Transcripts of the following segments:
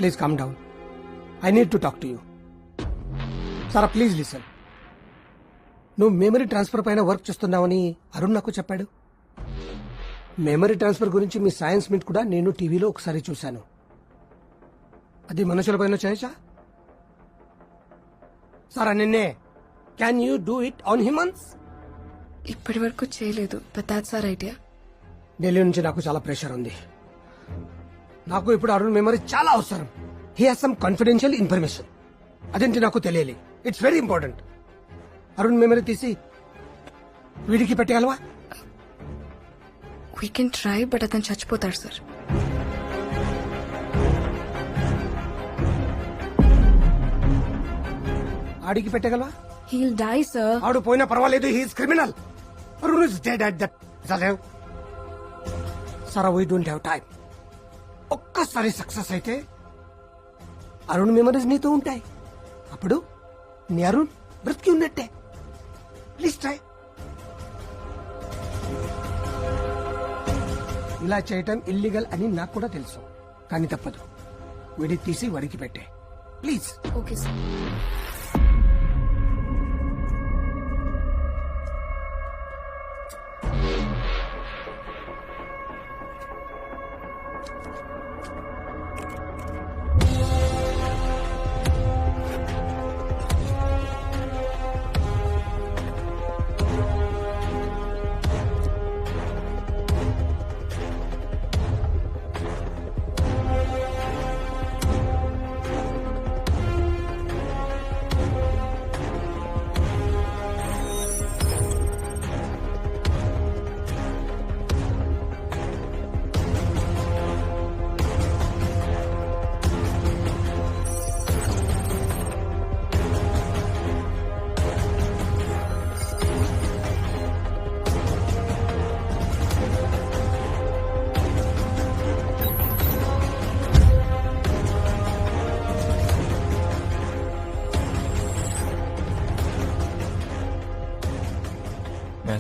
Please calm down. I need to talk to you. Sara please listen. నువ్వు memory transfer పైన work చేస్తున్నావని అరుణ్ నాకు చెప్పాడు. మెమరీ ట్రాన్స్ఫర్ గురించి మీ సైన్స్ మీట్ కూడా నేను టీవీలో ఒకసారి చూశాను. అది మనుషుల పైన చేయొచ్చా? సారా నిన్నే can you do it on humans? ఇప్పటి వరకు చేయలేదు, but that's our idea. Delhi నుంచి నాకు చాలా ప్రెషర్ ఉంది. నాకు ఇప్పుడు అరుణ్ మెమరీ చాలా అవసరం. He has some confidential information. అదేంటి నాకు తెలియాలి. It's very important. Arun memory తీసి వీడికి పెట్టగలవా? వీ కెన్ ట్రై, బట్ అతను చచ్చిపోతాడు సార్. ఆడికి పెట్టగలవా? Heal die sir. ఆడు పోయినా పర్వాలేదు. He's criminal. Arun is dead at that. Sara we don't have time. ఒక్కసారి సక్సెస్ అయితే అరుణ్ మెమరీస్ నీతో ఉంటాయి. అప్పుడు నీ అరుణ్ బ్రతికి ఉన్నట్టే. Please try. ఇలా చేయటం ఇల్లీగల్ అని నాకు కూడా తెలుసు, కానీ తప్పదు. వీడి తీసి వాడికి పెట్టే ప్లీజ్. Okay sir.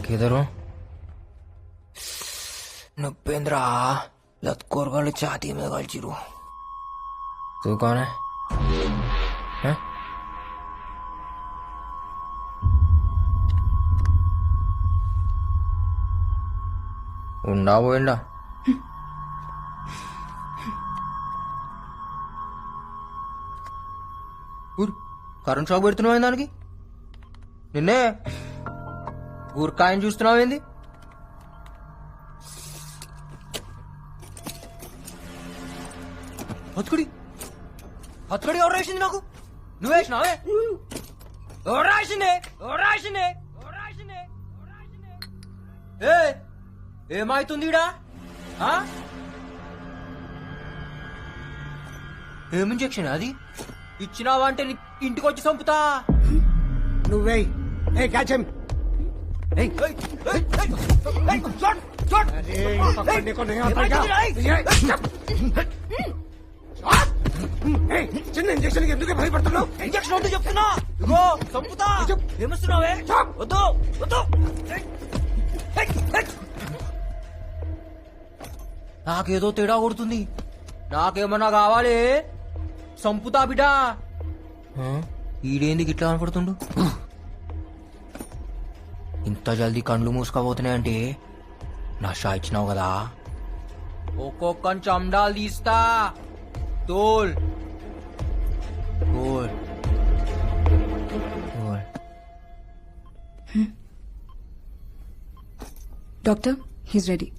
किधर हूँ? नपेंद्रा लतकोर छाती में गलचिरू. तू कौन है? हैं? ఉండా పోయిండా? కరెంట్ షాక్ పెడుతున్నావు దానికి. నిన్నే ఊరికాయని చూస్తున్నావు ఏంది? హత్తుకుడి హత్తుకుడి ఎవరు రాసింది నాకు? నువ్వు వేసినావే? ఎవరు రాసిందే? ఎవరు రాసిందే? ఎవరు రాసిందే? ఏమైతుంది ఈడ? ఏం ఇంజెక్షన్ అది? ఇచ్చినావా అంటే ఇంటికి వచ్చి చంపుతా. నువ్వే క్యాచ్ హిమ్. చిన్న ఇంజక్షన్ ఎందుకు భయపడుతున్నావు? ఇంజక్షన్ వద్దు చెప్తున్నా. ఇగో చంపుతా. ఏమొస్తున్నావే? వద్దు వద్దు. నాకేదో తేడా కొడుతుంది. నాకేమన్నా కావాలి? చంపుతా బిడ్డా. ఈడేందుకు ఇట్లా కనపడుతుండు? ఇంత జల్దీ కండ్లు మూసుకపోతున్నాయంటే నషా ఇచ్చినావు కదా. ఒక్కొక్క చండాలు తీస్తా. తోల్ తోల్ తోల్. Doctor, he's ready.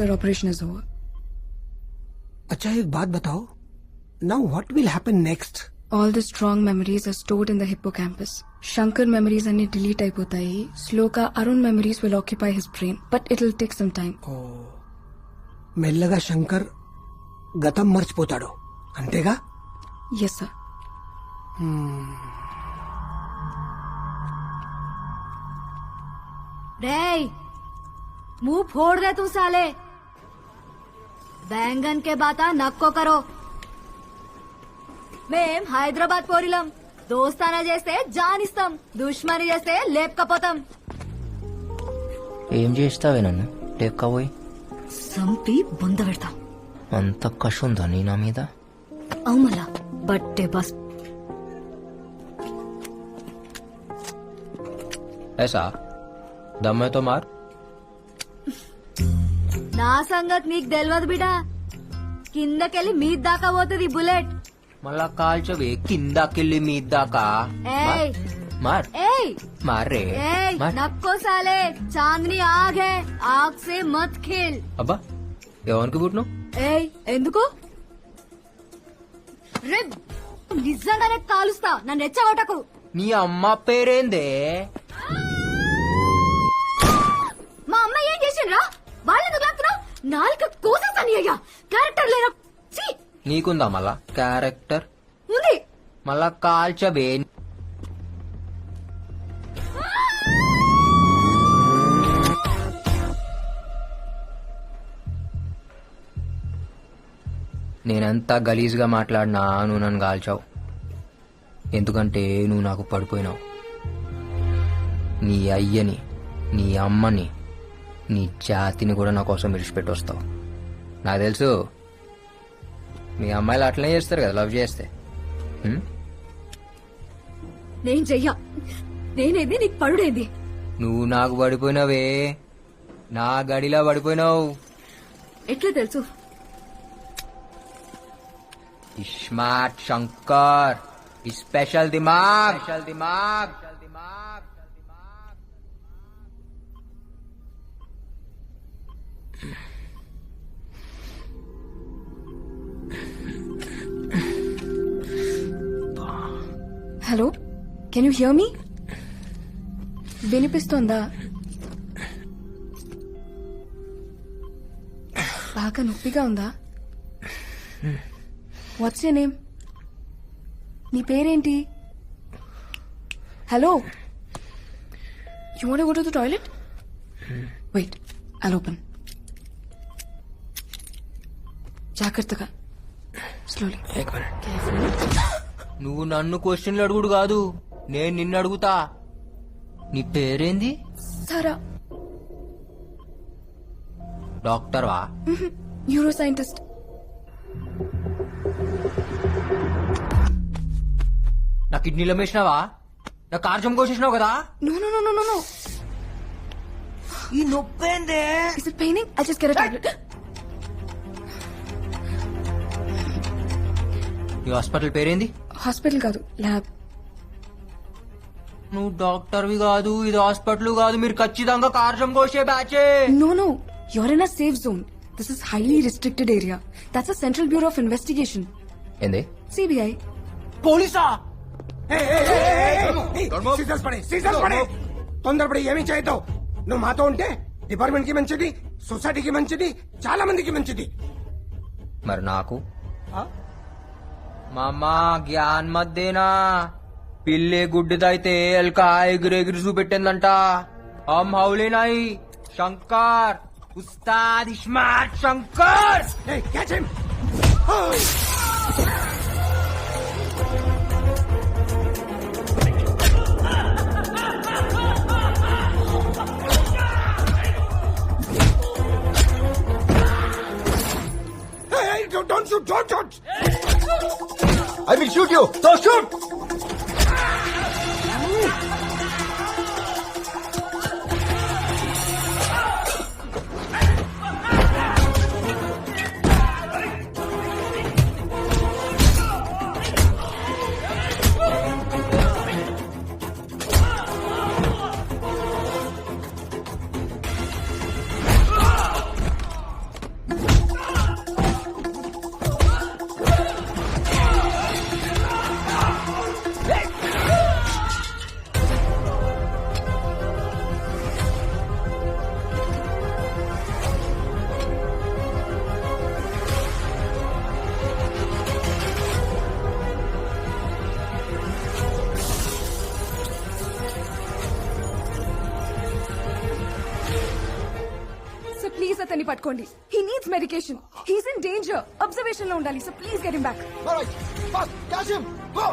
Sir, operation is over. अच्छा एक बात बताओ, now what will happen next? All the strong memories are stored in the hippocampus. Shankar memories అన్ని delete అయిపోతాయి. Sloka Arun memories will occupy his brain, but it'll take some time. మెల్లగా శంకర్ గతం మర్చిపోతాడు అంతేగా? Yes, sir. रे मुंह फोड़ दे तू साले बैंगन के बाता नक्को करो మేం హైదరాబాద్ పోరిలం దోస్తానా చేస్తే జానిస్తాం దుష్మని చేస్తే లేపకపోతాం ఏం చేస్తావే నన్ను లేకపోయి? సంపి బొంద పెడతాం అంత కష ఉందా నీ నా మీద? అవుమలా బట్టే బస్ ऐसा दम है तो मार. నా సంగతి నీకు తెలియదు బిడా కిందకెళ్ళి మీద దాకా పోతుంది బుల్లెట్ మళ్ళా కాల్చవే కిందకెళ్ళి మీద దాకా. ఏయ్ మార్ ఏయ్ మార్ రే ఏయ్ మార్. నక్కో సాలే చాందనీ ఆగ్ హై ఆగ్ సే మత్ ఖేల్ అబ్బా ఎవరికి పుట్టినావు? ఏయ్ ఎందుకు రే నిజంగానే కాలుస్తా నన్ను ఎచ్చగొట్టకు నీ అమ్మ పేరేందే? మా అమ్మ ఏం చేసిండ్రా వాళ్ళెందుకు లాగుతున్నావు నాలుక కోసేస్తాను అయ్యా క్యారెక్టర్ లేరా ఛీ! నీకుందా మళ్ళా క్యారెక్టర్? ఉంది మళ్ళా కాల్చవే. నేనెంత గలీజ్గా మాట్లాడినా నువ్వు నన్ను కాల్చావు. ఎందుకంటే నువ్వు నాకు పడిపోయినావు. నీ అయ్యని, నీ అమ్మని, నీ జాతిని కూడా నా కోసం విడిచిపెట్టి వస్తావు. నాకు తెలుసు మీ అమ్మాయిలు అట్లనే చేస్తారు కదా లవ్ చేస్తే. నేను చెయ్యా నేనేది నీకు పడుడేంది నువ్వు నాకు పడిపోయినావే, నా గడిలా పడిపోయినావు. ఎట్లా తెలుసు स्मार्ट शंकर स्पेशल दिमाग hello, can you hear me? వినిపిస్తోందా? బాగా నొప్పిగా ఉందా? What's your name? నీ పేరేంటి? Hello, you want go to the toilet? Wait, I'll open. జాగ్రత్తగా, స్లోలీ. నువ్వు నన్ను క్వశ్చన్లు అడుగుడు కాదు, నేను నిన్ను అడుగుతా. నీ పేరేంది? సారా. డాక్టర్ వా? Neuro scientist. నా కిడ్నీలో వేసినావా? నా కార్జం కోసేసినావు కదా? No, no, no, no, no, no. ఈ నొప్పేందే? Is it paining? I'll just get a tablet. ఈ హాస్పిటల్ పేరేంది? హాస్పిటల్ కాదు, ల్యాబ్. నువ్వు డాక్టర్వి కాదు, ఇది హాస్పిటల్ కాదు, మీరు ఖచ్చితంగా కార్జం కోసే బ్యాచే. No, no. You're in a safe zone. This is highly restricted area. That's a Central Bureau of Investigation. ఏంది? CBI. పోలీసా? సీజర్స్ పడే తొందరపడి ఏమీ చేయొద్దు. నువ్వు మాతో ఉంటే డిపార్ట్మెంట్ కి మంచిది, సొసైటీకి మంచిది, చాలా మందికి మంచిది. మరి నాకు? మామా జ్ఞాన్ మధ్యేనా పిల్లే గుడ్డిదైతే ఎల్కా ఎగిరెగిరి చూపెట్టిందంట. హమ్ హౌలే నాయి Shankar, Ustad smart Shankar. Hey, catch him! you. So shoot. Sir please అతన్ని పట్టుకోండి. He needs medication. He's in danger. Observation లో ఉండాలి. So please get him back. All right, fast, catch him. Go.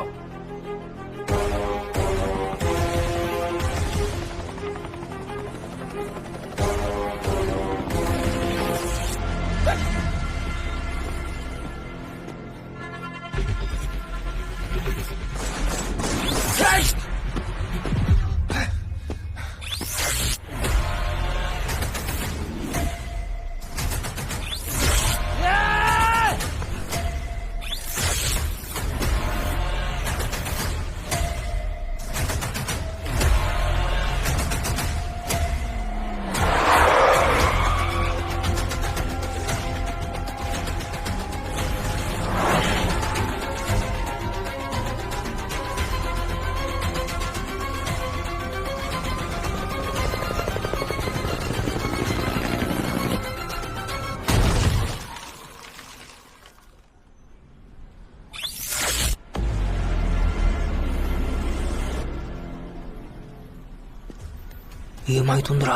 ఏమైతుందిరా